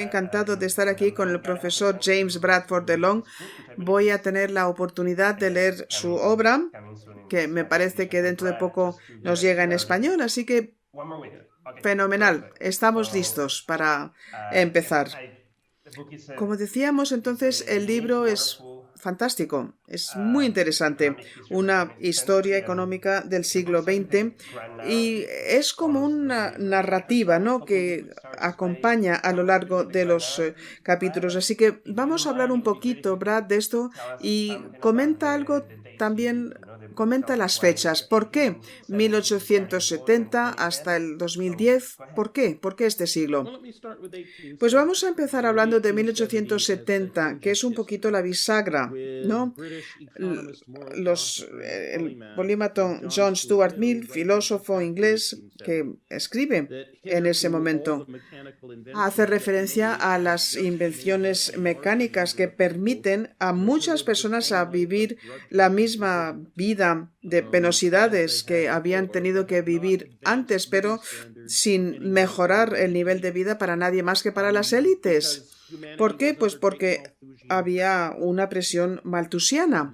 encantado de estar aquí con el profesor James Bradford DeLong. Voy a tener la oportunidad de leer su obra, que me parece que dentro de poco nos llega en español, así que fenomenal. Estamos listos para empezar. Como decíamos, entonces, el libro es fantástico, es muy interesante, una historia económica del siglo XX y es como una narrativa, ¿no?, que acompaña a lo largo de los capítulos. Así que vamos a hablar un poquito, Brad, de esto y comenta algo también. Comenta las fechas. ¿Por qué 1870 hasta el 2010? ¿Por qué? ¿Por qué este siglo? Pues vamos a empezar hablando de 1870, que es un poquito la bisagra, ¿no? El polímata John Stuart Mill, filósofo inglés, que escribe en ese momento, hace referencia a las invenciones mecánicas que permiten a muchas personas a vivir la misma vida de penosidades que habían tenido que vivir antes, pero sin mejorar el nivel de vida para nadie más que para las élites. ¿Por qué? Pues porque había una presión maltusiana.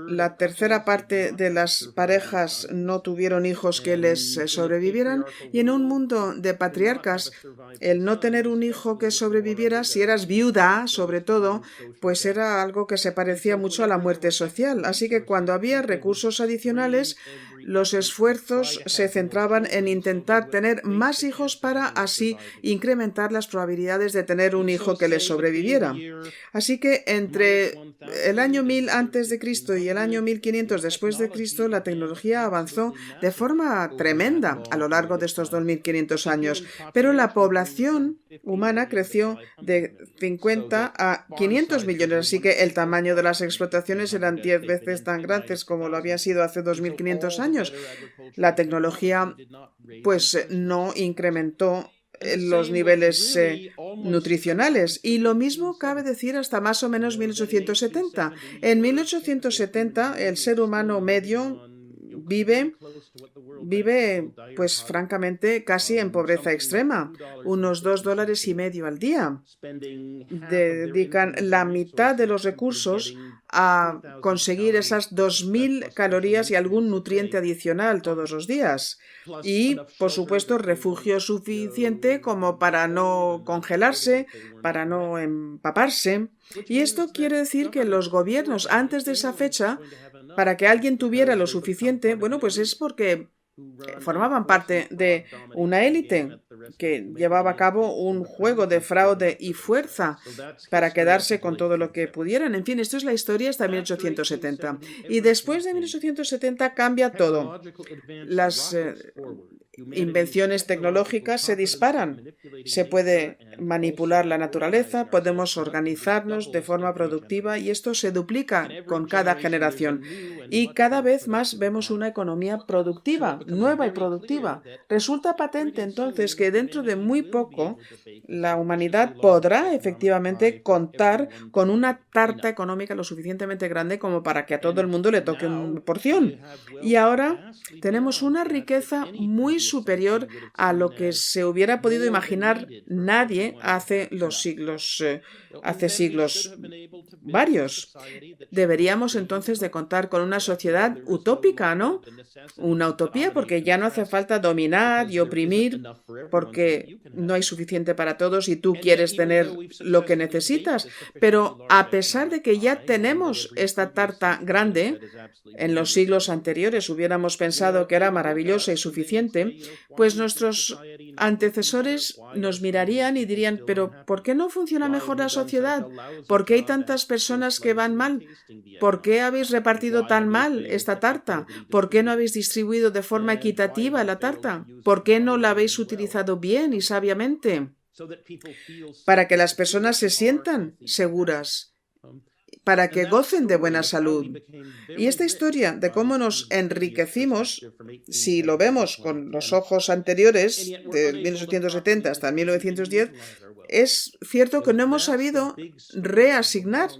La tercera parte de las parejas no tuvieron hijos que les sobrevivieran y en un mundo de patriarcas, el no tener un hijo que sobreviviera, si eras viuda, sobre todo, pues era algo que se parecía mucho a la muerte social. Así que cuando había recursos adicionales, los esfuerzos se centraban en intentar tener más hijos para así incrementar las probabilidades de tener un hijo que les sobreviviera. Así que entre el año 1000 antes de Cristo y el año 1500 después de Cristo, la tecnología avanzó de forma tremenda a lo largo de estos 2500 años, pero la población humana creció de 50 a 500 millones, así que el tamaño de las explotaciones eran 10 veces tan grandes como lo había sido hace 2500 años. La tecnología pues no incrementó los niveles nutricionales. Y lo mismo cabe decir hasta más o menos 1870. En 1870 el ser humano medio vive pues francamente casi en pobreza extrema, unos $2.50 al día. Dedican la mitad de los recursos a conseguir esas 2000 calorías y algún nutriente adicional todos los días. Y, por supuesto, refugio suficiente como para no congelarse, para no empaparse. Y esto quiere decir que los gobiernos, antes de esa fecha, para que alguien tuviera lo suficiente, bueno, pues es porque formaban parte de una élite que llevaba a cabo un juego de fraude y fuerza para quedarse con todo lo que pudieran. En fin, esto es la historia hasta 1870. Y después de 1870 cambia todo. Las invenciones tecnológicas se disparan. Se puede manipular la naturaleza, podemos organizarnos de forma productiva y esto se duplica con cada generación. Y cada vez más vemos una economía productiva, nueva y productiva. Resulta patente entonces que dentro de muy poco la humanidad podrá efectivamente contar con una tarta económica lo suficientemente grande como para que a todo el mundo le toque una porción. Y ahora tenemos una riqueza muy superior a lo que se hubiera podido imaginar nadie hace siglos varios. Deberíamos entonces de contar con una sociedad utópica, ¿no? Una utopía porque ya no hace falta dominar y oprimir porque no hay suficiente para todos y tú quieres tener lo que necesitas. Pero a pesar de que ya tenemos esta tarta grande, en los siglos anteriores hubiéramos pensado que era maravillosa y suficiente, pues nuestros antecesores nos mirarían y dirían, pero ¿por qué no funciona mejor la sociedad? ¿Por qué hay tantas personas que van mal? ¿Por qué habéis repartido tan mal esta tarta? ¿Por qué no habéis distribuido de forma equitativa la tarta? ¿Por qué no la habéis utilizado bien y sabiamente? Para que las personas se sientan seguras, para que gocen de buena salud. Y esta historia de cómo nos enriquecimos, si lo vemos con los ojos anteriores, de 1870 hasta 1910, es cierto que no hemos sabido reasignar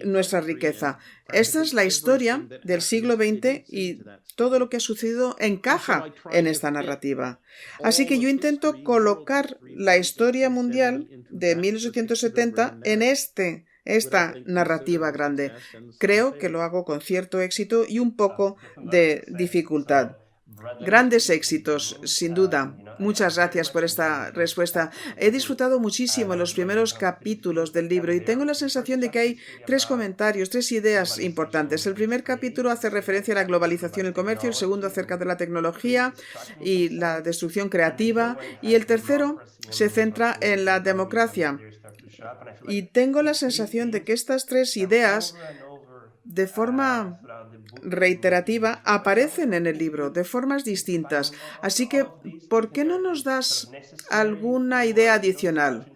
nuestra riqueza. Esta es la historia del siglo XX y todo lo que ha sucedido encaja en esta narrativa. Así que yo intento colocar la historia mundial de 1870 en esta narrativa grande. Creo que lo hago con cierto éxito y un poco de dificultad. Grandes éxitos, sin duda. Muchas gracias por esta respuesta. He disfrutado muchísimo los primeros capítulos del libro y tengo la sensación de que hay 3 comentarios, 3 ideas importantes. El primer capítulo hace referencia a la globalización y el comercio, el segundo acerca de la tecnología y la destrucción creativa y el tercero se centra en la democracia. Y tengo la sensación de que estas 3 ideas, de forma reiterativa, aparecen en el libro de formas distintas. Así que, ¿por qué no nos das alguna idea adicional?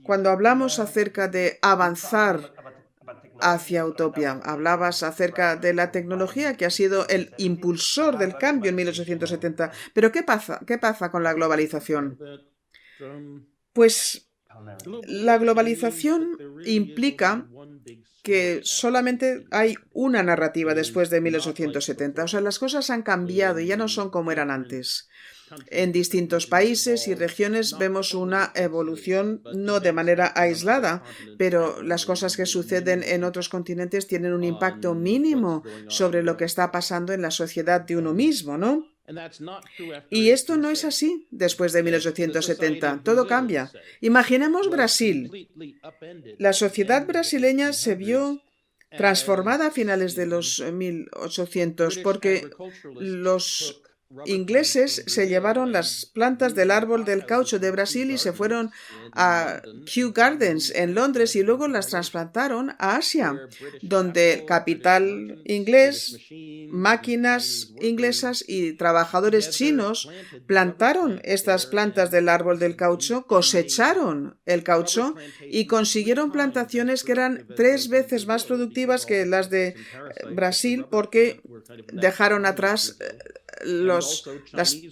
Cuando hablamos acerca de avanzar hacia utopía, hablabas acerca de la tecnología que ha sido el impulsor del cambio en 1870. Pero ¿qué pasa con la globalización? Pues la globalización implica que solamente hay una narrativa después de 1870. O sea, las cosas han cambiado y ya no son como eran antes. En distintos países y regiones vemos una evolución no de manera aislada, pero las cosas que suceden en otros continentes tienen un impacto mínimo sobre lo que está pasando en la sociedad de uno mismo, ¿no? Y esto no es así después de 1870. Todo cambia. Imaginemos Brasil. La sociedad brasileña se vio transformada a finales de los 1800 porque los ingleses se llevaron las plantas del árbol del caucho de Brasil y se fueron a Kew Gardens en Londres y luego las trasplantaron a Asia, donde capital inglés, máquinas inglesas y trabajadores chinos plantaron estas plantas del árbol del caucho, cosecharon el caucho y consiguieron plantaciones que eran 3 veces más productivas que las de Brasil porque dejaron atrás las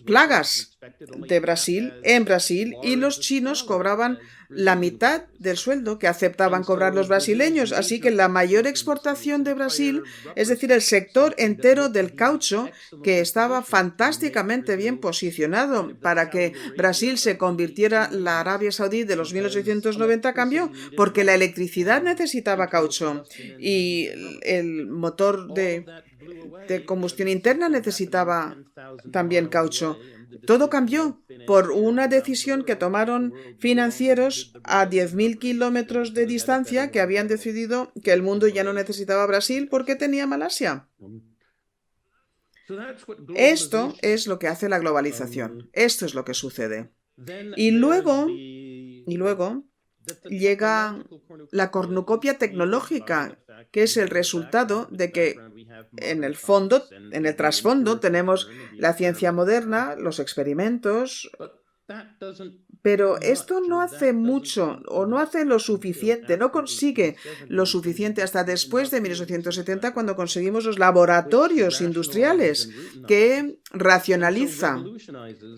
plagas de Brasil en Brasil y los chinos cobraban la mitad del sueldo que aceptaban cobrar los brasileños. Así que la mayor exportación de Brasil, es decir, el sector entero del caucho, que estaba fantásticamente bien posicionado para que Brasil se convirtiera en la Arabia Saudí de los 1890, cambió, porque la electricidad necesitaba caucho y el motor de combustión interna necesitaba también caucho. Todo cambió por una decisión que tomaron financieros a 10.000 kilómetros de distancia que habían decidido que el mundo ya no necesitaba Brasil porque tenía Malasia. Esto es lo que hace la globalización. Esto es lo que sucede. Y luego llega la cornucopia tecnológica, que es el resultado de que en el trasfondo tenemos la ciencia moderna, los experimentos, pero esto no hace mucho o no hace lo suficiente, no consigue lo suficiente hasta después de 1870 cuando conseguimos los laboratorios industriales que racionaliza,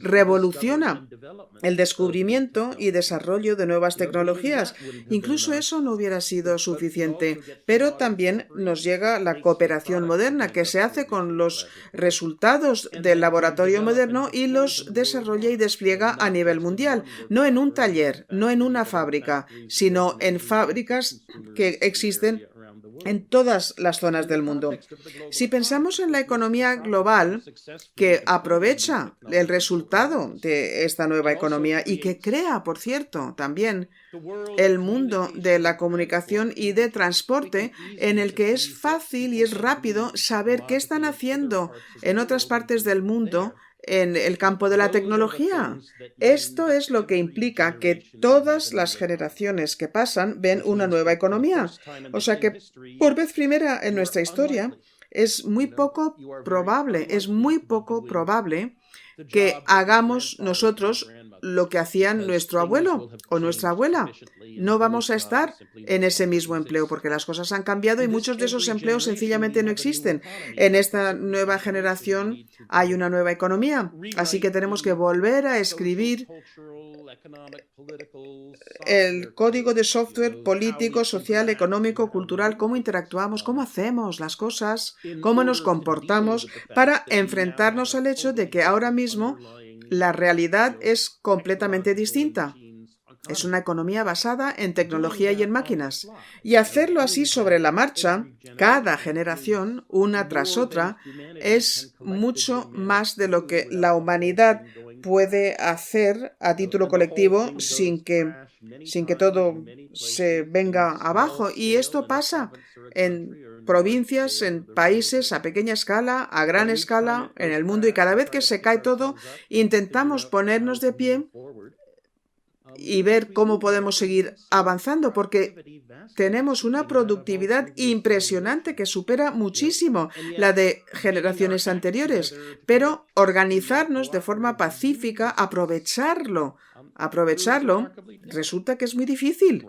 revoluciona el descubrimiento y desarrollo de nuevas tecnologías. Incluso eso no hubiera sido suficiente, pero también nos llega la cooperación moderna que se hace con los resultados del laboratorio moderno y los desarrolla y despliega a nivel mundial. No en un taller, no en una fábrica, sino en fábricas que existen en todas las zonas del mundo. Si pensamos en la economía global que aprovecha el resultado de esta nueva economía y que crea, por cierto, también el mundo de la comunicación y de transporte en el que es fácil y es rápido saber qué están haciendo en otras partes del mundo en el campo de la tecnología. Esto es lo que implica que todas las generaciones que pasan ven una nueva economía. O sea que, por vez primera en nuestra historia, es muy poco probable que hagamos nosotros lo que hacían nuestro abuelo o nuestra abuela. No vamos a estar en ese mismo empleo porque las cosas han cambiado y muchos de esos empleos sencillamente no existen. En esta nueva generación hay una nueva economía, así que tenemos que volver a escribir el código de software político, social, económico, cultural, cómo interactuamos, cómo hacemos las cosas, cómo nos comportamos para enfrentarnos al hecho de que ahora mismo la realidad es completamente distinta. Es una economía basada en tecnología y en máquinas. Y hacerlo así sobre la marcha, cada generación, una tras otra, es mucho más de lo que la humanidad puede hacer a título colectivo sin que todo se venga abajo. Y esto pasa en provincias, en países, a pequeña escala, a gran escala, en el mundo. Y cada vez que se cae todo, intentamos ponernos de pie y ver cómo podemos seguir avanzando, porque tenemos una productividad impresionante que supera muchísimo la de generaciones anteriores, pero organizarnos de forma pacífica, aprovecharlo, resulta que es muy difícil,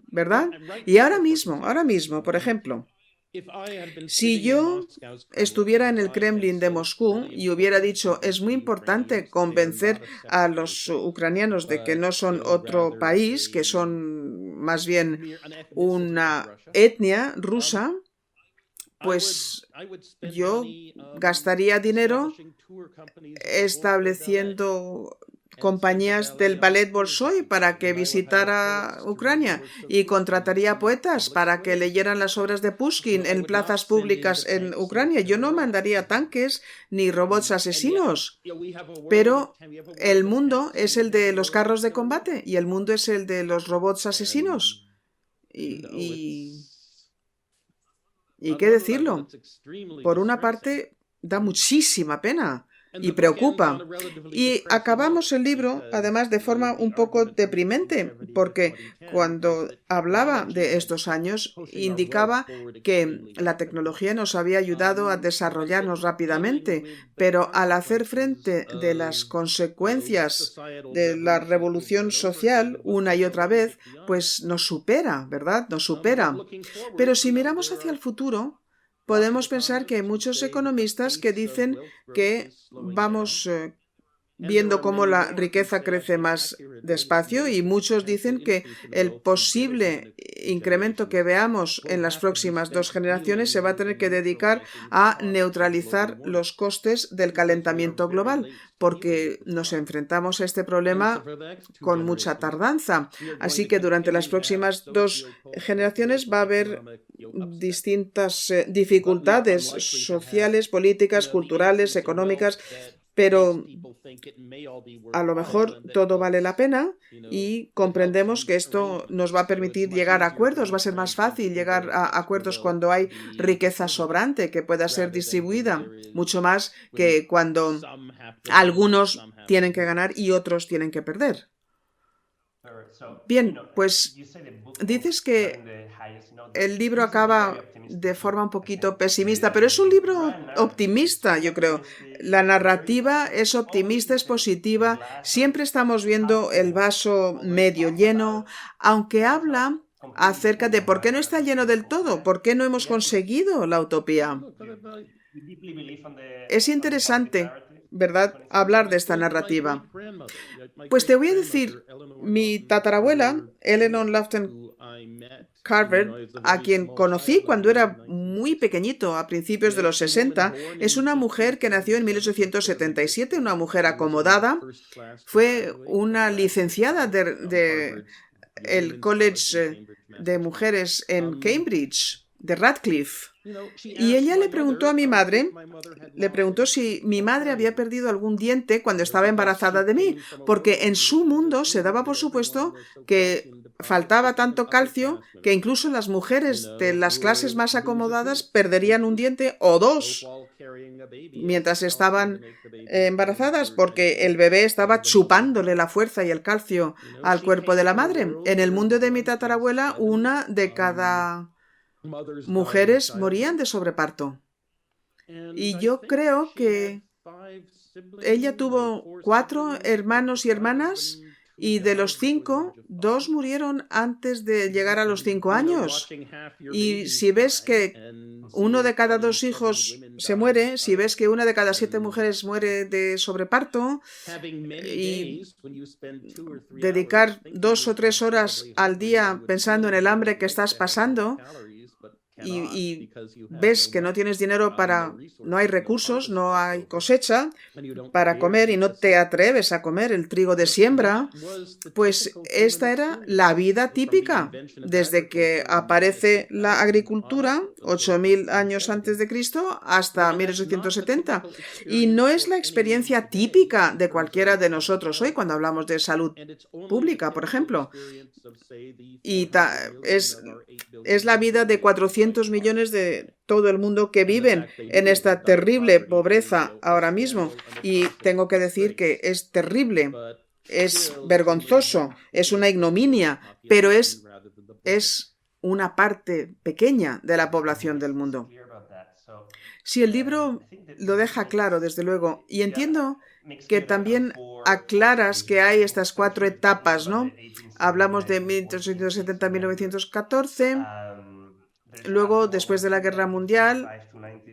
¿verdad? Y ahora mismo, por ejemplo, si yo estuviera en el Kremlin de Moscú y hubiera dicho es muy importante convencer a los ucranianos de que no son otro país, que son más bien una etnia rusa, pues yo gastaría dinero estableciendo compañías del ballet Bolshoi para que visitara Ucrania y contrataría poetas para que leyeran las obras de Pushkin en plazas públicas en Ucrania. Yo no mandaría tanques ni robots asesinos, pero el mundo es el de los carros de combate y el mundo es el de los robots asesinos. Y qué decirlo, por una parte da muchísima pena y preocupa. Y acabamos el libro, además, de forma un poco deprimente, porque cuando hablaba de estos años, indicaba que la tecnología nos había ayudado a desarrollarnos rápidamente, pero al hacer frente de las consecuencias de la revolución social una y otra vez, pues nos supera, ¿verdad? Nos supera. Pero si miramos hacia el futuro, podemos pensar que hay muchos economistas que dicen que vamos viendo cómo la riqueza crece más despacio y muchos dicen que el posible incremento que veamos en las próximas 2 generaciones se va a tener que dedicar a neutralizar los costes del calentamiento global, porque nos enfrentamos a este problema con mucha tardanza. Así que durante las próximas 2 generaciones va a haber distintas dificultades sociales, políticas, culturales, económicas, pero a lo mejor todo vale la pena y comprendemos que esto nos va a permitir llegar a acuerdos. Va a ser más fácil llegar a acuerdos cuando hay riqueza sobrante que pueda ser distribuida, mucho más que cuando algunos tienen que ganar y otros tienen que perder. Bien, pues dices que el libro acaba de forma un poquito pesimista, pero es un libro optimista, yo creo. La narrativa es optimista, es positiva. Siempre estamos viendo el vaso medio lleno, aunque habla acerca de por qué no está lleno del todo, por qué no hemos conseguido la utopía. Es interesante, ¿verdad?, hablar de esta narrativa. Pues te voy a decir, mi tatarabuela, Eleanor Lofton Carver, a quien conocí cuando era muy pequeñito, a principios de los 60, es una mujer que nació en 1877, una mujer acomodada. Fue una licenciada del College de Mujeres en Cambridge, de Radcliffe. Y ella le preguntó a mi madre, si mi madre había perdido algún diente cuando estaba embarazada de mí, porque en su mundo se daba por supuesto que faltaba tanto calcio que incluso las mujeres de las clases más acomodadas perderían un diente o 2 mientras estaban embarazadas, porque el bebé estaba chupándole la fuerza y el calcio al cuerpo de la madre. En el mundo de mi tatarabuela, 1 de cada mujeres morían de sobreparto. Y yo creo que ella tuvo 4 hermanos y hermanas y de los 5, 2 murieron antes de llegar a los 5 años. Y si ves que 1 de cada 2 hijos se muere, si ves que 1 de cada 7 mujeres muere de sobreparto, y dedicar 2 o 3 horas al día pensando en el hambre que estás pasando, y ves que no tienes dinero no hay recursos, no hay cosecha para comer y no te atreves a comer el trigo de siembra, pues esta era la vida típica desde que aparece la agricultura 8.000 años antes de Cristo hasta 1870. Y no es la experiencia típica de cualquiera de nosotros hoy cuando hablamos de salud pública, por ejemplo. Y es la vida de 400 millones de todo el mundo que viven en esta terrible pobreza ahora mismo. Y tengo que decir que es terrible, es vergonzoso, es una ignominia, pero es una parte pequeña de la población del mundo. Sí, el libro lo deja claro, desde luego, y entiendo que también aclaras que hay estas 4 etapas, ¿no? Hablamos de 1870 a 1914, luego después de la Guerra Mundial,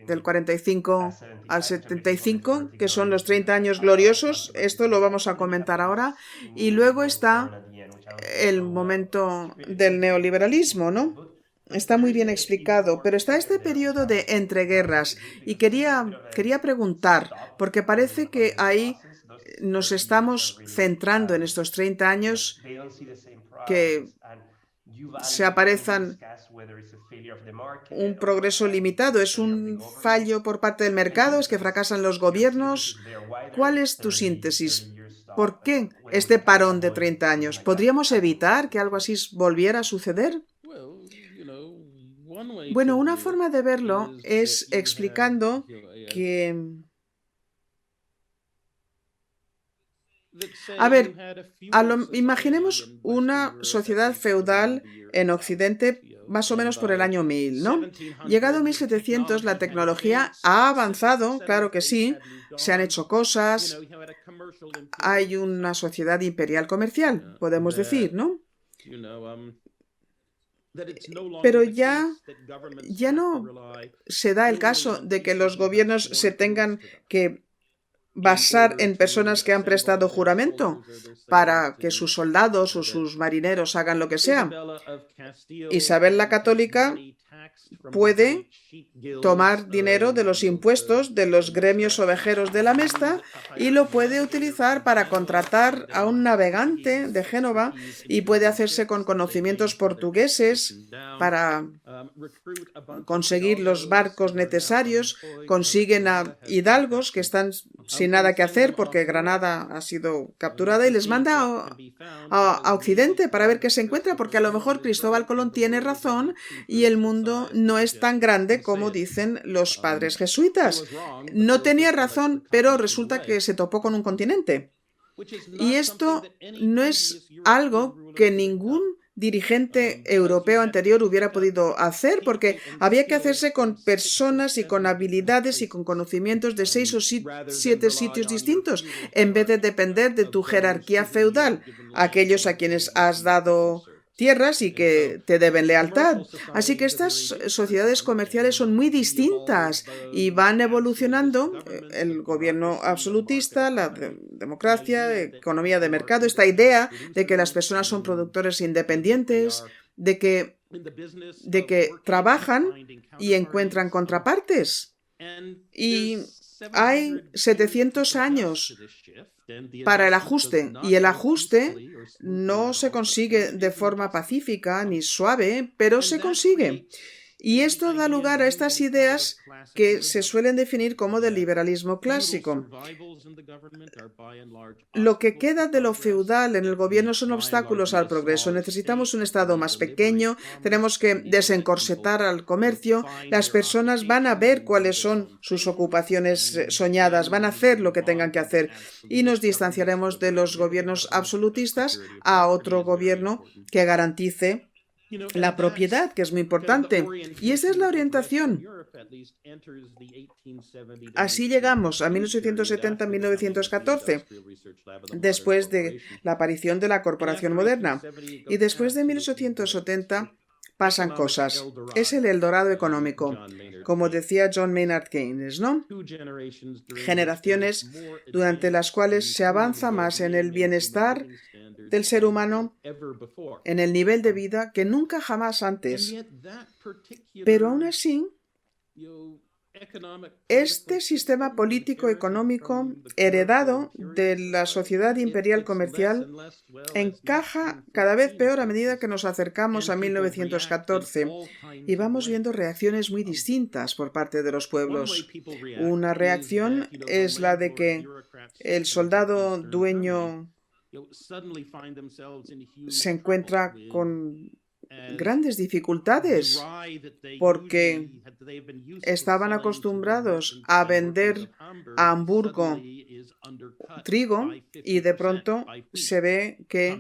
del 45 al 75, que son los 30 años gloriosos, esto lo vamos a comentar ahora, y luego está el momento del neoliberalismo, ¿no? Está muy bien explicado, pero está este periodo de entreguerras y quería preguntar, porque parece que ahí nos estamos centrando en estos 30 años que se aparezcan un progreso limitado. ¿Es un fallo por parte del mercado? ¿Es que fracasan los gobiernos? ¿Cuál es tu síntesis? ¿Por qué este parón de 30 años? ¿Podríamos evitar que algo así volviera a suceder? Bueno, una forma de verlo es explicando que... A ver, imaginemos una sociedad feudal en Occidente más o menos por el año 1000, ¿no? Llegado a 1700, la tecnología ha avanzado, claro que sí, se han hecho cosas, hay una sociedad imperial comercial, podemos decir, ¿no? Pero ya no se da el caso de que los gobiernos se tengan que basar en personas que han prestado juramento para que sus soldados o sus marineros hagan lo que sea. Isabel la Católica puede tomar dinero de los impuestos de los gremios ovejeros de la Mesta y lo puede utilizar para contratar a un navegante de Génova y puede hacerse con conocimientos portugueses para conseguir los barcos necesarios, consiguen a hidalgos que están sin nada que hacer porque Granada ha sido capturada y les manda a Occidente para ver qué se encuentra, porque a lo mejor Cristóbal Colón tiene razón y el mundo no es tan grande como dicen los padres jesuitas. No tenía razón, pero resulta que se topó con un continente. Y esto no es algo que ningún dirigente europeo anterior hubiera podido hacer, porque había que hacerse con personas y con habilidades y con conocimientos de 6 o 7 sitios distintos, en vez de depender de tu jerarquía feudal, aquellos a quienes has dado tierras y que te deben lealtad. Así que estas sociedades comerciales son muy distintas y van evolucionando. El gobierno absolutista, la democracia, economía de mercado, esta idea de que las personas son productores independientes, de que trabajan y encuentran contrapartes. Y hay 700 años para el ajuste, y el ajuste no se consigue de forma pacífica ni suave, pero se consigue. Y esto da lugar a estas ideas que se suelen definir como del liberalismo clásico. Lo que queda de lo feudal en el gobierno son obstáculos al progreso. Necesitamos un Estado más pequeño, tenemos que desencorsetar al comercio, las personas van a ver cuáles son sus ocupaciones soñadas, van a hacer lo que tengan que hacer y nos distanciaremos de los gobiernos absolutistas a otro gobierno que garantice la propiedad, que es muy importante. Y esa es la orientación. Así llegamos a 1870-1914, después de la aparición de la corporación moderna. Y después de 1870 pasan cosas. Es el Eldorado económico, como decía John Maynard Keynes, ¿no? Generaciones durante las cuales se avanza más en el bienestar del ser humano, en el nivel de vida, que nunca jamás antes. Pero aún así, este sistema político-económico heredado de la sociedad imperial comercial encaja cada vez peor a medida que nos acercamos a 1914 y vamos viendo reacciones muy distintas por parte de los pueblos. Una reacción es la de que el soldado dueño se encuentra con grandes dificultades porque estaban acostumbrados a vender a Hamburgo trigo y de pronto se ve que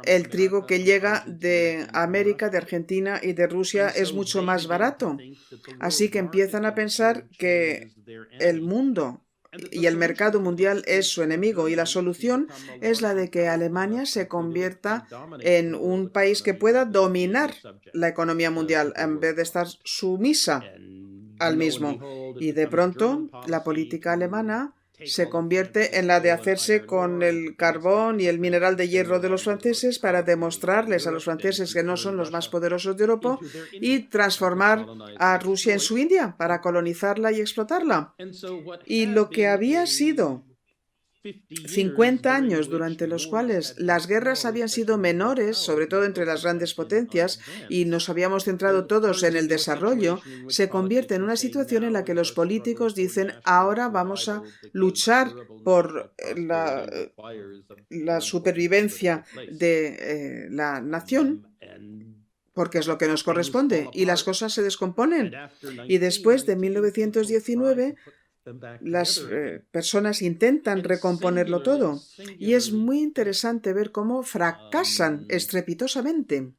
el trigo que llega de América, de Argentina y de Rusia es mucho más barato. Así que empiezan a pensar que el mundo y el mercado mundial es su enemigo y la solución es la de que Alemania se convierta en un país que pueda dominar la economía mundial en vez de estar sumisa al mismo. Y de pronto la política alemana se convierte en la de hacerse con el carbón y el mineral de hierro de los franceses para demostrarles a los franceses que no son los más poderosos de Europa y transformar a Rusia en su India para colonizarla y explotarla. Y lo que había sido 50 años durante los cuales las guerras habían sido menores, sobre todo entre las grandes potencias, y nos habíamos centrado todos en el desarrollo, se convierte en una situación en la que los políticos dicen ahora vamos a luchar por la supervivencia de la nación, porque es lo que nos corresponde, y las cosas se descomponen. Y después de 1919 las personas intentan recomponerlo todo y es muy interesante ver cómo fracasan estrepitosamente.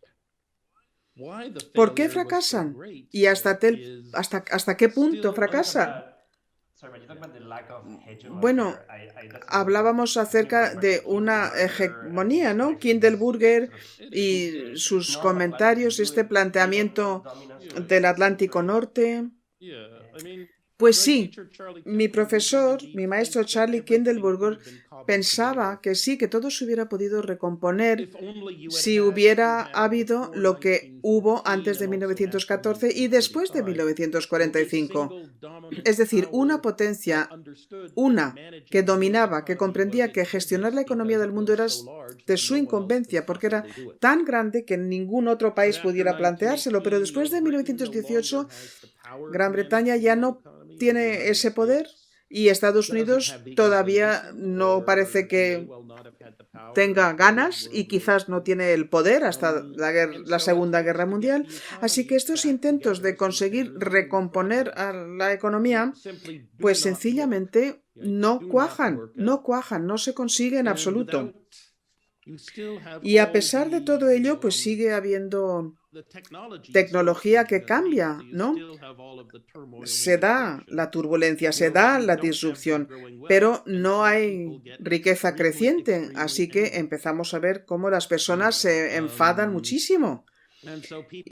¿Por qué fracasan? ¿Y hasta qué punto fracasan? Bueno, hablábamos acerca de una hegemonía, ¿no? Kindleburger y sus comentarios, este planteamiento del Atlántico Norte. Pues sí, mi profesor, mi maestro Charlie Kindleburger, pensaba que sí, que todo se hubiera podido recomponer si hubiera habido lo que hubo antes de 1914 y después de 1945. Es decir, una potencia, que dominaba, que comprendía que gestionar la economía del mundo era de su incumbencia, porque era tan grande que ningún otro país pudiera planteárselo. Pero después de 1918, Gran Bretaña ya no tiene ese poder y Estados Unidos todavía no parece que tenga ganas y quizás no tiene el poder hasta la Segunda Guerra Mundial. Así que estos intentos de conseguir recomponer a la economía, pues sencillamente no cuajan, no se consigue en absoluto. Y a pesar de todo ello, pues sigue habiendo tecnología que cambia, ¿no? Se da la turbulencia, se da la disrupción, pero no hay riqueza creciente, así que empezamos a ver cómo las personas se enfadan muchísimo.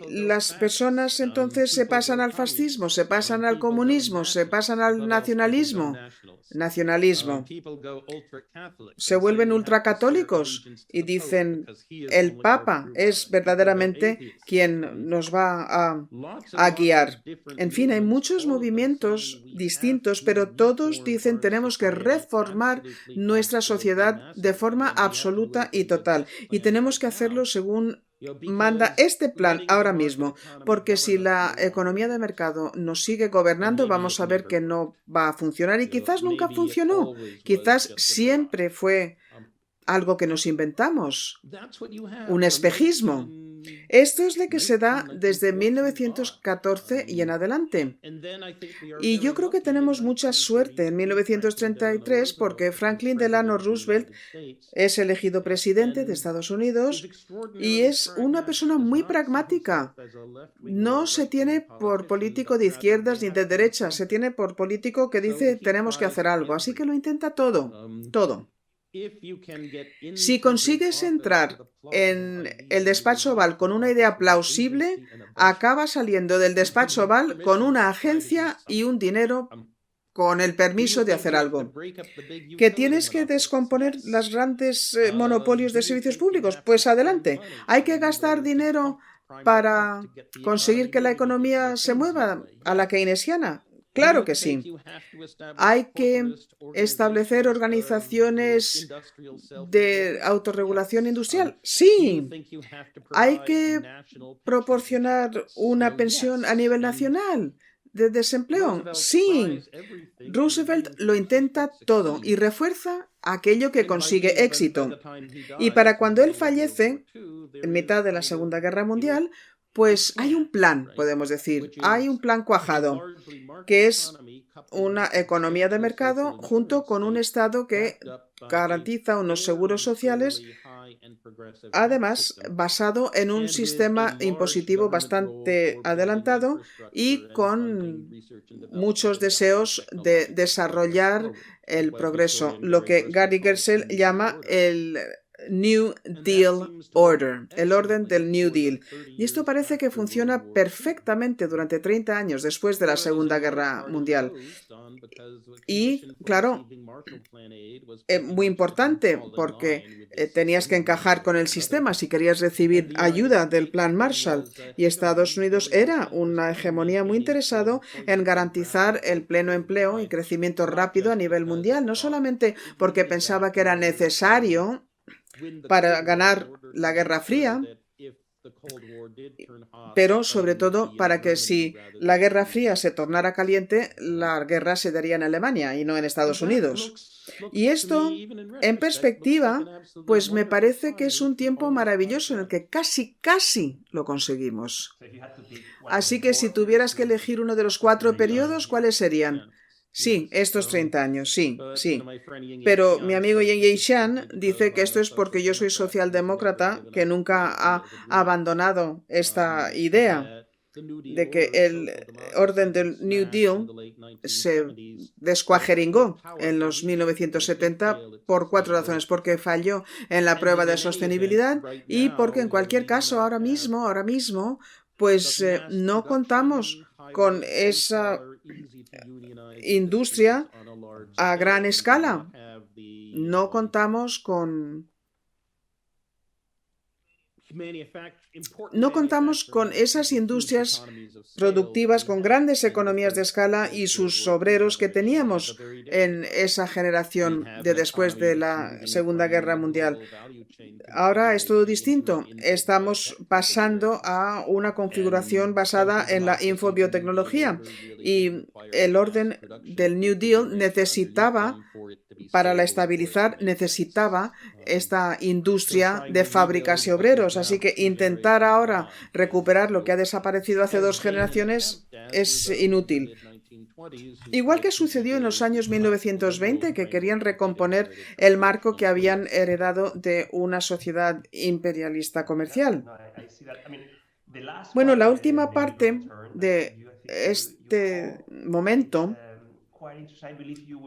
Las personas entonces se pasan al fascismo, se pasan al comunismo, se pasan al nacionalismo. Se vuelven ultracatólicos y dicen el Papa es verdaderamente quien nos va a guiar. En fin, hay muchos movimientos distintos, pero todos dicen tenemos que reformar nuestra sociedad de forma absoluta y total y tenemos que hacerlo según manda este plan ahora mismo, porque si la economía de mercado nos sigue gobernando, vamos a ver que no va a funcionar y quizás nunca funcionó, quizás siempre fue algo que nos inventamos, un espejismo. Esto es lo que se da desde 1914 y en adelante. Y yo creo que tenemos mucha suerte en 1933 porque Franklin Delano Roosevelt es elegido presidente de Estados Unidos y es una persona muy pragmática. No se tiene por político de izquierdas ni de derechas, se tiene por político que dice tenemos que hacer algo, así que lo intenta todo, todo. Si consigues entrar en el despacho Oval con una idea plausible, acaba saliendo del despacho Oval con una agencia y un dinero con el permiso de hacer algo. ¿Que tienes que descomponer los grandes monopolios de servicios públicos? Pues adelante. ¿Hay que gastar dinero para conseguir que la economía se mueva a la keynesiana? Claro que sí. Hay que establecer organizaciones de autorregulación industrial. Sí. Hay que proporcionar una pensión a nivel nacional de desempleo. Sí. Roosevelt lo intenta todo y refuerza aquello que consigue éxito. Y para cuando él fallece, en mitad de la Segunda Guerra Mundial, pues hay un plan, podemos decir, hay un plan cuajado, que es una economía de mercado junto con un Estado que garantiza unos seguros sociales, además basado en un sistema impositivo bastante adelantado y con muchos deseos de desarrollar el progreso, lo que Gary Gersel llama el New Deal Order, el orden del New Deal. Y esto parece que funciona perfectamente durante 30 años después de la Segunda Guerra Mundial. Y, claro, muy importante porque tenías que encajar con el sistema si querías recibir ayuda del Plan Marshall. Y Estados Unidos era una hegemonía muy interesado en garantizar el pleno empleo y crecimiento rápido a nivel mundial, no solamente porque pensaba que era necesario para ganar la Guerra Fría, pero sobre todo para que si la Guerra Fría se tornara caliente, la guerra se daría en Alemania y no en Estados Unidos. Y esto, en perspectiva, pues me parece que es un tiempo maravilloso en el que casi lo conseguimos. Así que si tuvieras que elegir uno de los 4 periodos, ¿cuáles serían? Sí, estos 30 años, sí. Pero mi amigo Yen Yeishan dice que esto es porque yo soy socialdemócrata, que nunca ha abandonado esta idea de que el orden del New Deal se descuajeringó en los 1970 por 4 razones. Porque falló en la prueba de sostenibilidad y porque en cualquier caso ahora mismo, pues no contamos con esa industria a gran escala. No contamos con esas industrias productivas con grandes economías de escala y sus obreros que teníamos en esa generación de después de la Segunda Guerra Mundial. Ahora es todo distinto. Estamos pasando a una configuración basada en la infobiotecnología y el orden del New Deal para estabilizar, necesitaba esta industria de fábricas y obreros. Así que intentar ahora recuperar lo que ha desaparecido hace 2 generaciones es inútil. Igual que sucedió en los años 1920, que querían recomponer el marco que habían heredado de una sociedad imperialista comercial. Bueno, la última parte de este momento,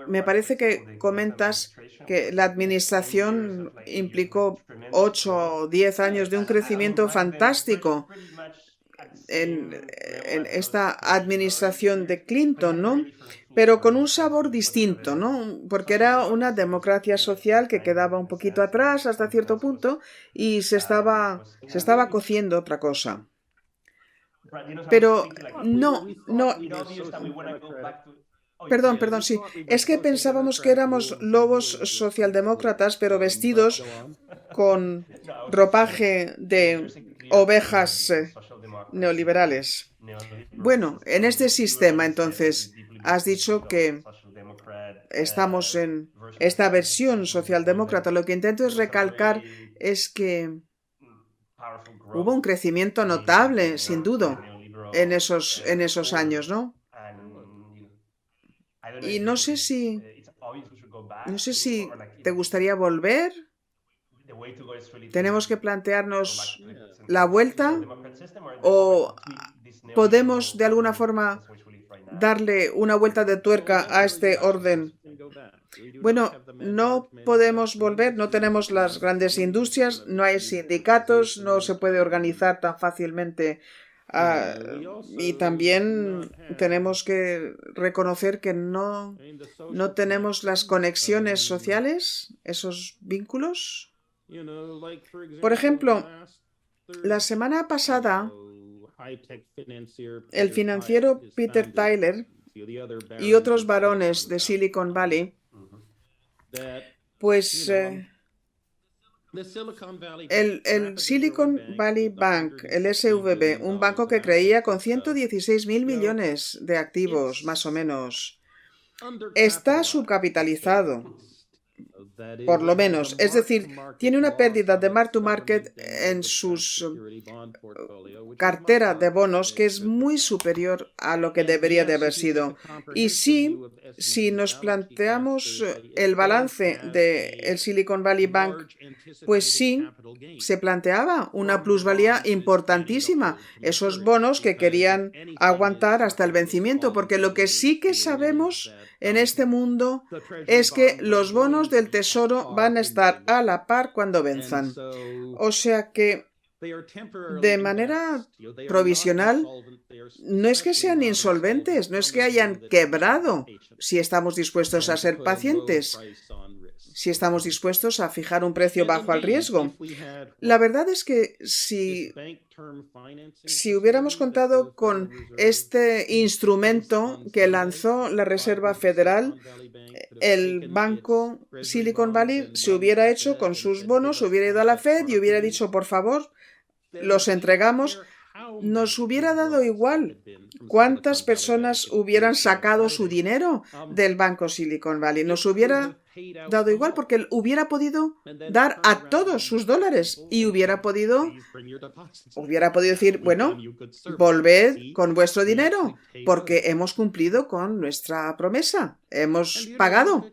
me parece que comentas que la administración implicó 8 o 10 años de un crecimiento fantástico en esta administración de Clinton, ¿no? Pero con un sabor distinto, ¿no? Porque era una democracia social que quedaba un poquito atrás hasta cierto punto y se estaba cociendo otra cosa. Pero no. Perdón, sí. Es que pensábamos que éramos lobos socialdemócratas, pero vestidos con ropaje de ovejas neoliberales. Bueno, en este sistema, entonces, has dicho que estamos en esta versión socialdemócrata. Lo que intento es recalcar es que Hubo un crecimiento notable, sin duda, en esos años, ¿no? Y no sé si te gustaría volver. Tenemos que plantearnos la vuelta o podemos de alguna forma darle una vuelta de tuerca a este orden. Bueno, no podemos volver, no tenemos las grandes industrias, no hay sindicatos, no se puede organizar tan fácilmente. Y también tenemos que reconocer que no tenemos las conexiones sociales, esos vínculos. Por ejemplo, la semana pasada, el financiero Peter Tyler y otros varones de Silicon Valley, pues el Silicon Valley Bank, el SVB, un banco que creía con 116.000 millones de activos, más o menos, está subcapitalizado. Por lo menos, es decir, tiene una pérdida de mark to market en sus cartera de bonos que es muy superior a lo que debería de haber sido. Y sí, si nos planteamos el balance del Silicon Valley Bank, pues sí, se planteaba una plusvalía importantísima, esos bonos que querían aguantar hasta el vencimiento, porque lo que sí que sabemos en este mundo es que los bonos del Tesoro van a estar a la par cuando venzan. O sea que, de manera provisional, no es que sean insolventes, no es que hayan quebrado, si estamos dispuestos a ser pacientes, si estamos dispuestos a fijar un precio bajo al riesgo. La verdad es que si hubiéramos contado con este instrumento que lanzó la Reserva Federal, el banco Silicon Valley se hubiera hecho con sus bonos, hubiera ido a la Fed y hubiera dicho, por favor, los entregamos. Nos hubiera dado igual cuántas personas hubieran sacado su dinero del banco Silicon Valley. Nos hubiera dado igual porque él hubiera podido dar a todos sus dólares y hubiera podido decir, bueno, volved con vuestro dinero porque hemos cumplido con nuestra promesa, hemos pagado.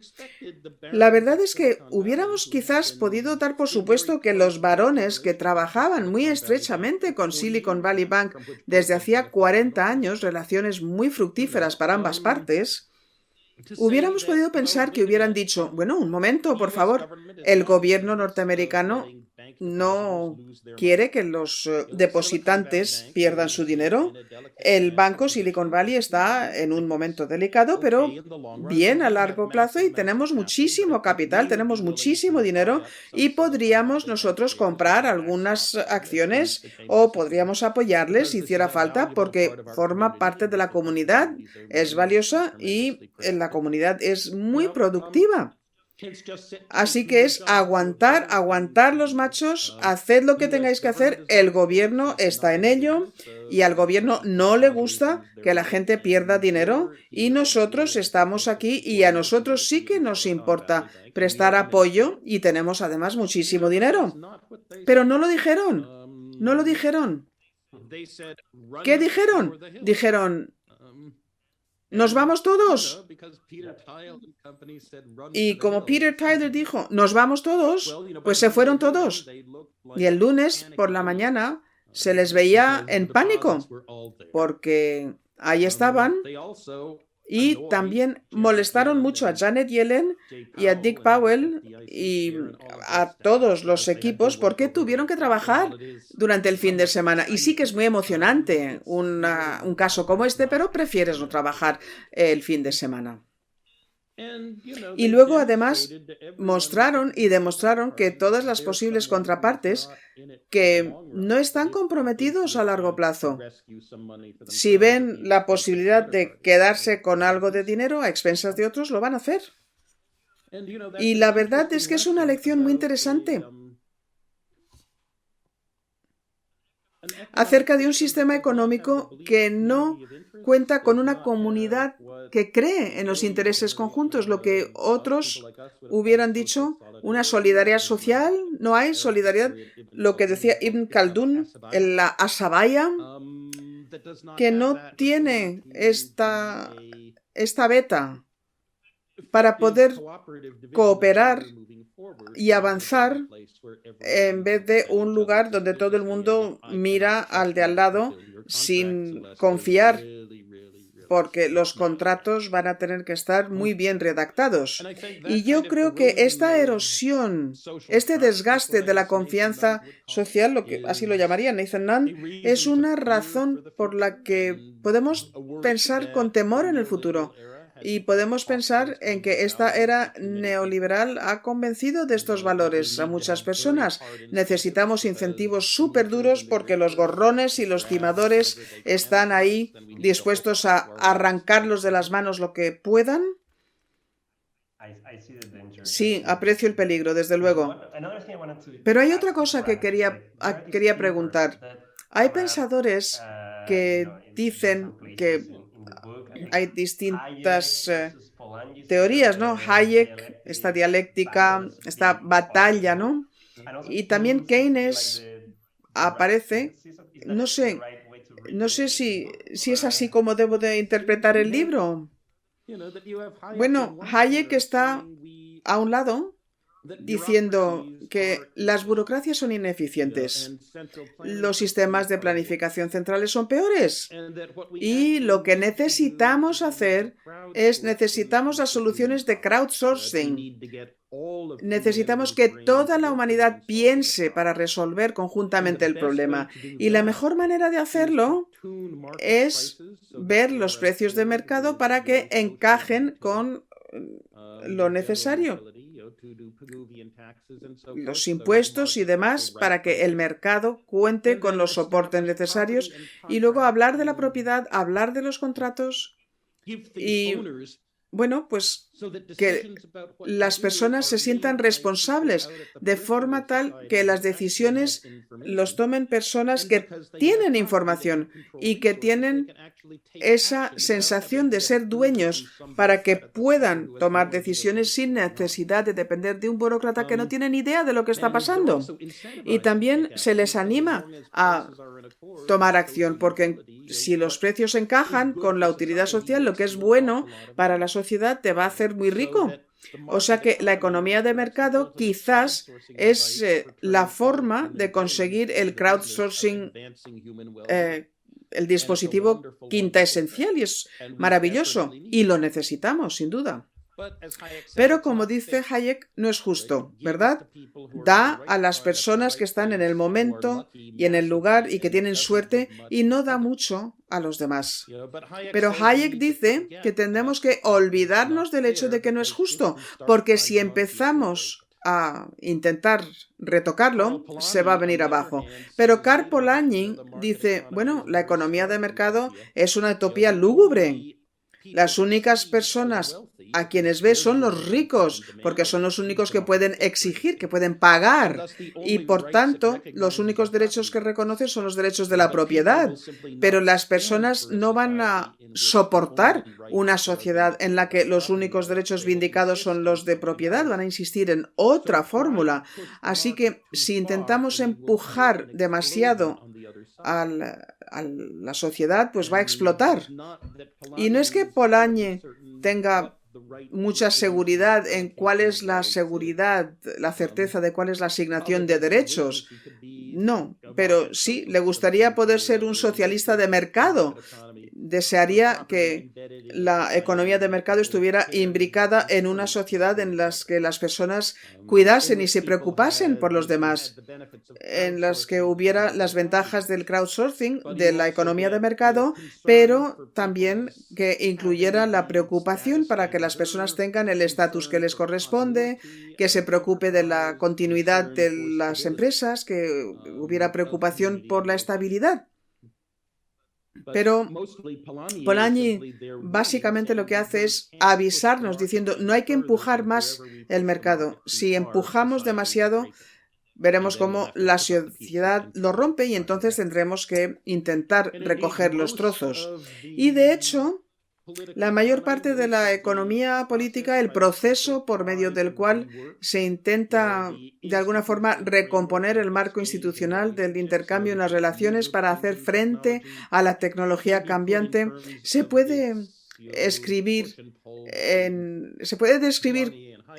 La verdad es que hubiéramos quizás podido dar por supuesto que los varones que trabajaban muy estrechamente con Silicon Valley Bank desde hacía 40 años, relaciones muy fructíferas para ambas partes, hubiéramos podido pensar que hubieran dicho, bueno, un momento, por favor, el gobierno norteamericano no quiere que los depositantes pierdan su dinero. El banco Silicon Valley está en un momento delicado, pero bien a largo plazo y tenemos muchísimo capital, tenemos muchísimo dinero y podríamos nosotros comprar algunas acciones o podríamos apoyarles si hiciera falta porque forma parte de la comunidad, es valiosa y la comunidad es muy productiva. Así que es aguantar los machos, haced lo que tengáis que hacer, el gobierno está en ello y al gobierno no le gusta que la gente pierda dinero y nosotros estamos aquí y a nosotros sí que nos importa prestar apoyo y tenemos además muchísimo dinero. Pero no lo dijeron, no lo dijeron. ¿Qué dijeron? Dijeron, ¿nos vamos todos? Y como Peter Tyler dijo, ¿nos vamos todos? Pues se fueron todos. Y el lunes por la mañana se les veía en pánico, porque ahí estaban. Y también molestaron mucho a Janet Yellen y a Dick Powell y a todos los equipos porque tuvieron que trabajar durante el fin de semana. Y sí que es muy emocionante un caso como este, pero prefieres no trabajar el fin de semana. Y luego, además, mostraron y demostraron que todas las posibles contrapartes que no están comprometidos a largo plazo, si ven la posibilidad de quedarse con algo de dinero a expensas de otros, lo van a hacer. Y la verdad es que es una lección muy interesante acerca de un sistema económico que no cuenta con una comunidad que cree en los intereses conjuntos, lo que otros hubieran dicho una solidaridad social no hay solidaridad. Lo que decía Ibn Khaldun en la Asabaya, que no tiene esta beta para poder cooperar y avanzar en vez de un lugar donde todo el mundo mira al de al lado sin confiar, porque los contratos van a tener que estar muy bien redactados. Y yo creo que esta erosión, este desgaste de la confianza social, lo que así lo llamaría Nathan Nunn, es una razón por la que podemos pensar con temor en el futuro. Y podemos pensar en que esta era neoliberal ha convencido de estos valores a muchas personas. Necesitamos incentivos súper duros porque los gorrones y los timadores están ahí dispuestos a arrancarlos de las manos lo que puedan. Sí, aprecio el peligro, desde luego. Pero hay otra cosa que quería preguntar. Hay pensadores que dicen que hay distintas teorías, ¿no? Hayek, esta dialéctica, esta batalla, ¿no? Y también Keynes aparece. No sé si es así como debo de interpretar el libro. Bueno, Hayek está a un lado diciendo que las burocracias son ineficientes, los sistemas de planificación centrales son peores y lo que necesitamos hacer es necesitamos las soluciones de crowdsourcing. Necesitamos que toda la humanidad piense para resolver conjuntamente el problema y la mejor manera de hacerlo es ver los precios de mercado para que encajen con lo necesario, los impuestos y demás, para que el mercado cuente con los soportes necesarios y luego hablar de la propiedad, hablar de los contratos y, bueno, pues que las personas se sientan responsables de forma tal que las decisiones los tomen personas que tienen información y que tienen esa sensación de ser dueños para que puedan tomar decisiones sin necesidad de depender de un burócrata que no tiene ni idea de lo que está pasando. Y también se les anima a tomar acción, porque si los precios encajan con la utilidad social, lo que es bueno para la sociedad te va a hacer muy rico. O sea que la economía de mercado quizás es la forma de conseguir el crowdsourcing, el dispositivo quinta esencial, y es maravilloso y lo necesitamos sin duda. Pero como dice Hayek, no es justo, ¿verdad? Da a las personas que están en el momento y en el lugar y que tienen suerte y no da mucho a los demás. Pero Hayek dice que tenemos que olvidarnos del hecho de que no es justo, porque si empezamos a intentar retocarlo, se va a venir abajo. Pero Karl Polanyi dice, bueno, la economía de mercado es una utopía lúgubre. Las únicas personas a quienes ve son los ricos, porque son los únicos que pueden exigir, que pueden pagar, y por tanto los únicos derechos que reconoce son los derechos de la propiedad. Pero las personas no van a soportar una sociedad en la que los únicos derechos vindicados son los de propiedad, van a insistir en otra fórmula. Así que si intentamos empujar demasiado a la sociedad, pues va a explotar. Y no es que Polanyi tenga mucha seguridad en cuál es la seguridad, la certeza de cuál es la asignación de derechos. No, pero sí, le gustaría poder ser un socialista de mercado. Desearía que la economía de mercado estuviera imbricada en una sociedad en la que las personas cuidasen y se preocupasen por los demás, en las que hubiera las ventajas del crowdsourcing, de la economía de mercado, pero también que incluyera la preocupación para que las personas tengan el estatus que les corresponde, que se preocupe de la continuidad de las empresas, que hubiera preocupación por la estabilidad. Pero Polanyi básicamente lo que hace es avisarnos diciendo no hay que empujar más el mercado. Si empujamos demasiado, veremos cómo la sociedad lo rompe y entonces tendremos que intentar recoger los trozos. Y de hecho, La mayor parte de la economía política, el proceso por medio del cual se intenta de alguna forma recomponer el marco institucional del intercambio en las relaciones para hacer frente a la tecnología cambiante, se puede describir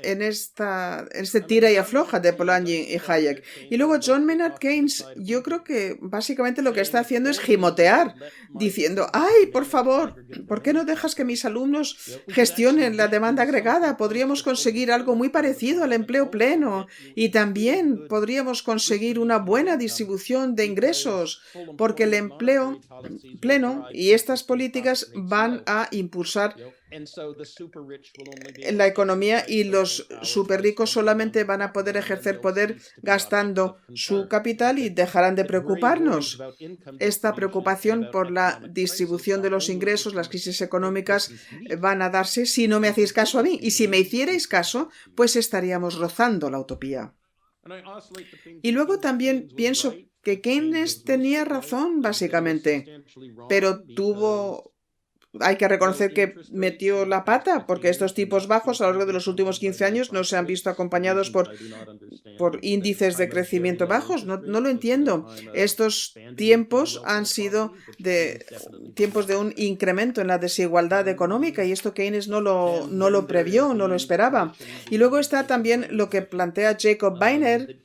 en este tira y afloja de Polanyi y Hayek. Y luego John Maynard Keynes, yo creo que básicamente lo que está haciendo es gimotear, diciendo, ¡ay, por favor! ¿Por qué no dejas que mis alumnos gestionen la demanda agregada? Podríamos conseguir algo muy parecido al empleo pleno y también podríamos conseguir una buena distribución de ingresos, porque el empleo pleno y estas políticas van a impulsar la economía y los superricos solamente van a poder ejercer poder gastando su capital y dejarán de preocuparnos. Esta preocupación por la distribución de los ingresos, las crisis económicas van a darse si no me hacéis caso a mí. Y si me hicierais caso, pues estaríamos rozando la utopía. Y luego también pienso que Keynes tenía razón, básicamente, pero hay que reconocer que metió la pata, porque estos tipos bajos a lo largo de los últimos 15 años no se han visto acompañados por índices de crecimiento bajos. No lo entiendo. Estos tiempos han sido tiempos de un incremento en la desigualdad económica y esto Keynes no lo previó, no lo esperaba. Y luego está también lo que plantea Jacob Weiner,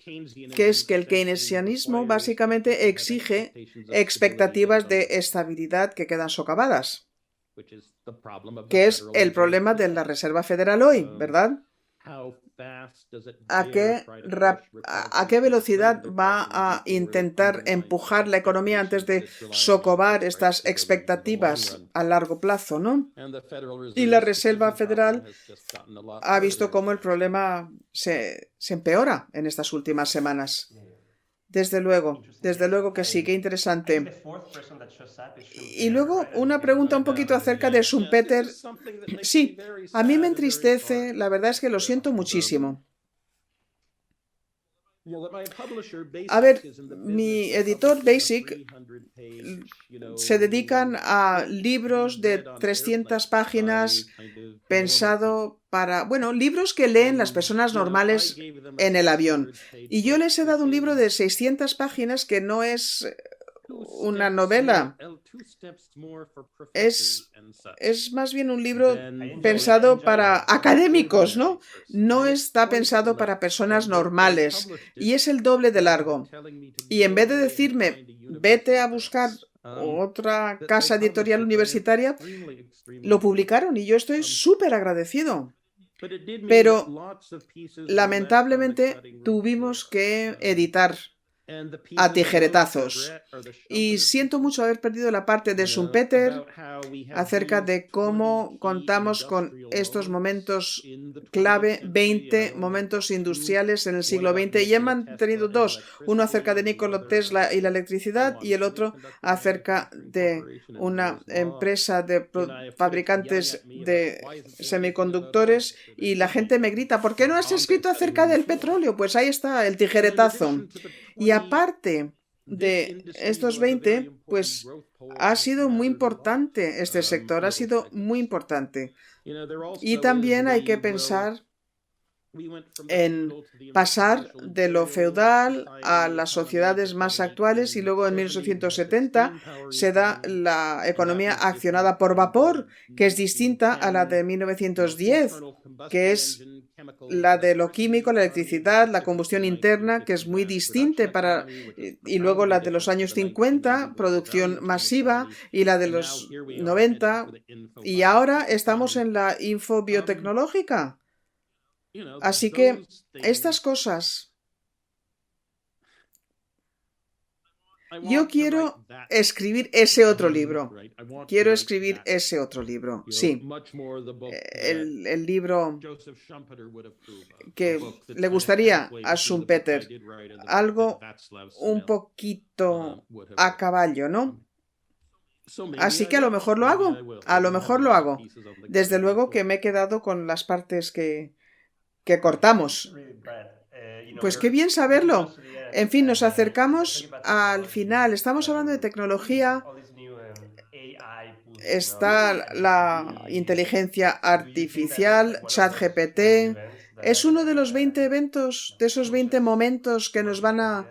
que es que el keynesianismo básicamente exige expectativas de estabilidad que quedan socavadas, que es el problema de la Reserva Federal hoy, ¿verdad? ¿A qué velocidad va a intentar empujar la economía antes de socavar estas expectativas a largo plazo, ¿no? Y la Reserva Federal ha visto cómo el problema se empeora en estas últimas semanas. Desde luego que sí, qué interesante. Y luego una pregunta un poquito acerca de Schumpeter. Sí, a mí me entristece, la verdad es que lo siento muchísimo. A ver, mi editor Basic se dedican a libros de 300 páginas pensado para, libros que leen las personas normales en el avión. Y yo les he dado un libro de 600 páginas que no es una novela. Es más bien un libro pensado para académicos, ¿no? No está pensado para personas normales y es el doble de largo. Y en vez de decirme, vete a buscar otra casa editorial universitaria, lo publicaron y yo estoy súper agradecido. Pero lamentablemente tuvimos que editar a tijeretazos. Y siento mucho haber perdido la parte de Schumpeter acerca de cómo contamos con estos momentos clave, 20 momentos industriales en el siglo XX, y he mantenido dos, uno acerca de Nikola Tesla y la electricidad y el otro acerca de una empresa de fabricantes de semiconductores, y la gente me grita, ¿por qué no has escrito acerca del petróleo? Pues ahí está el tijeretazo. Y aparte de estos 20, pues ha sido muy importante este sector, ha sido muy importante. Y también hay que pensar en pasar de lo feudal a las sociedades más actuales, y luego en 1870 se da la economía accionada por vapor, que es distinta a la de 1910, que es la de lo químico, la electricidad, la combustión interna, que es muy distinta y luego la de los años 50, producción masiva, y la de los 90, y ahora estamos en la infobiotecnológica. Así que estas cosas, yo quiero escribir ese otro libro. Quiero escribir ese otro libro, sí. El libro que le gustaría a Schumpeter, algo un poquito a caballo, ¿no? Así que a lo mejor lo hago. Desde luego que me he quedado con las partes que cortamos. Pues qué bien saberlo. En fin, nos acercamos al final. Estamos hablando de tecnología. está la inteligencia artificial, ChatGPT. Es uno de los 20 eventos, de esos 20 momentos que nos van a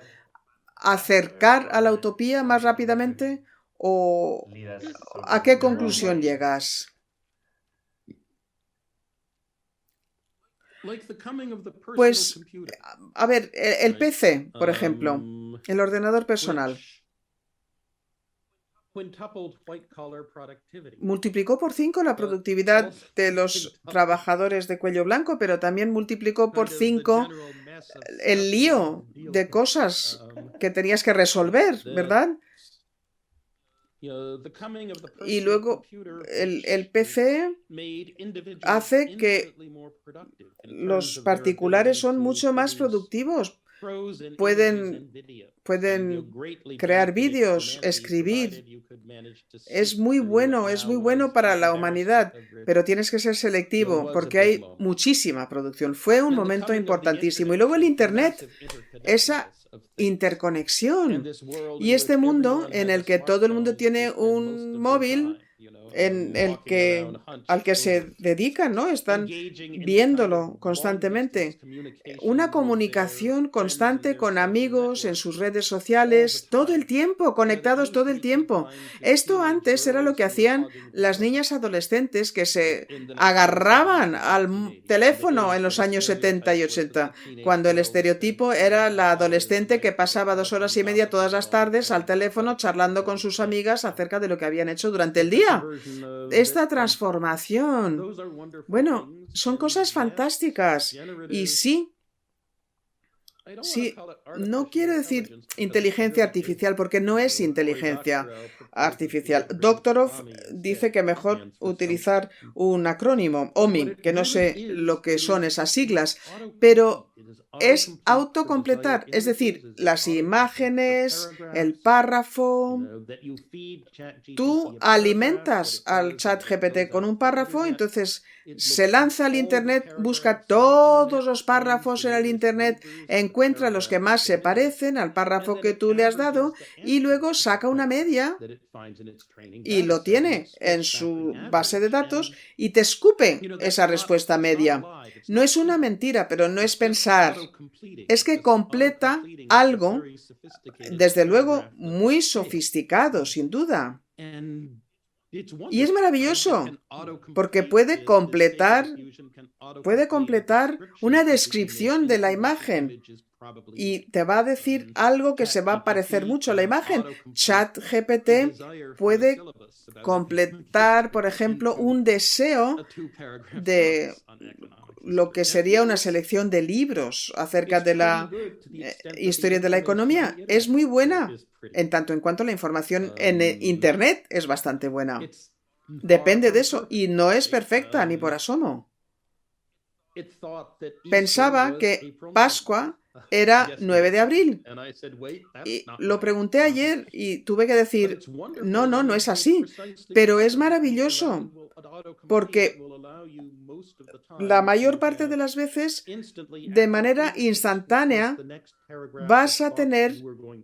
acercar a la utopía más rápidamente, ¿o a qué conclusión llegas? Pues, a ver, el PC, por ejemplo, el ordenador personal, multiplicó por 5 la productividad de los trabajadores de cuello blanco, pero también multiplicó por 5 el lío de cosas que tenías que resolver, ¿verdad? Y luego el PC hace que los particulares son mucho más productivos. Pueden crear vídeos, escribir. Es muy bueno para la humanidad, pero tienes que ser selectivo porque hay muchísima producción. Fue un momento importantísimo. Y luego el Internet, esa interconexión y este mundo en el que todo el mundo tiene un móvil al que se dedican, ¿no? Están viéndolo constantemente. Una comunicación constante con amigos en sus redes sociales, todo el tiempo, conectados todo el tiempo. Esto antes era lo que hacían las niñas adolescentes que se agarraban al teléfono en los años 70 y 80, cuando el estereotipo era la adolescente que pasaba 2 horas y media todas las tardes al teléfono charlando con sus amigas acerca de lo que habían hecho durante el día. Esta transformación, bueno, son cosas fantásticas. Y sí, no quiero decir inteligencia artificial porque no es inteligencia artificial. Doctorow dice que mejor utilizar un acrónimo, OMI, que no sé lo que son esas siglas, pero es autocompletar, es decir, las imágenes, el párrafo. Tú alimentas al ChatGPT con un párrafo, entonces se lanza al Internet, busca todos los párrafos en el Internet, encuentra los que más se parecen al párrafo que tú le has dado y luego saca una media y lo tiene en su base de datos y te escupe esa respuesta media. No es una mentira, pero no es pensar. Es que completa algo, desde luego, muy sofisticado, sin duda. Y es maravilloso, porque puede completar una descripción de la imagen y te va a decir algo que se va a parecer mucho a la imagen. ChatGPT puede completar, por ejemplo, un deseo de lo que sería una selección de libros acerca de la historia de la economía. Es muy buena, en tanto en cuanto la información en Internet es bastante buena. Depende de eso, y no es perfecta ni por asomo. Pensaba que Pascua era 9 de abril. Y lo pregunté ayer y tuve que decir, no es así. Pero es maravilloso porque la mayor parte de las veces, de manera instantánea, vas a tener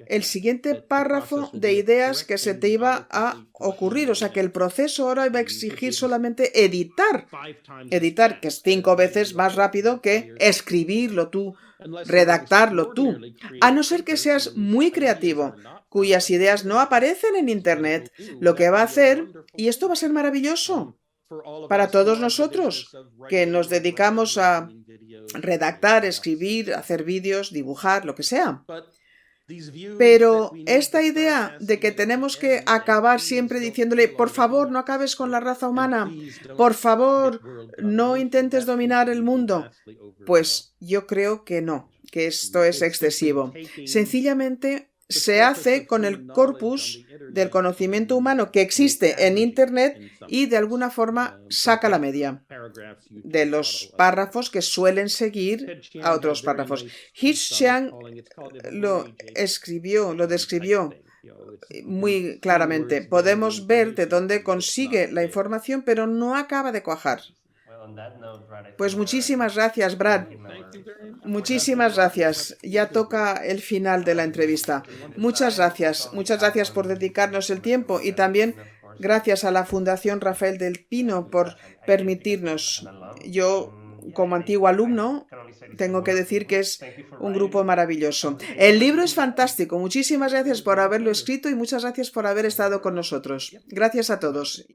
el siguiente párrafo de ideas que se te iba a ocurrir. O sea que el proceso ahora va a exigir solamente editar, que es 5 veces más rápido que escribirlo tú, redactarlo tú. A no ser que seas muy creativo, cuyas ideas no aparecen en Internet, lo que va a hacer, y esto va a ser maravilloso para todos nosotros que nos dedicamos a redactar, escribir, hacer vídeos, dibujar, lo que sea. Pero esta idea de que tenemos que acabar siempre diciéndole, por favor, no acabes con la raza humana, por favor, no intentes dominar el mundo, pues yo creo que no, que esto es excesivo. Sencillamente se hace con el corpus del conocimiento humano que existe en Internet y de alguna forma saca la media de los párrafos que suelen seguir a otros párrafos. Hitchcock lo describió muy claramente. Podemos ver de dónde consigue la información, pero no acaba de cuajar. Pues muchísimas gracias, Brad. Muchísimas gracias. Ya toca el final de la entrevista. Muchas gracias por dedicarnos el tiempo y también Gracias a la Fundación Rafael del Pino por permitirnos. Yo, como antiguo alumno, tengo que decir que es un grupo maravilloso. El libro es fantástico. Muchísimas gracias por haberlo escrito y muchas gracias por haber estado con nosotros. Gracias a todos.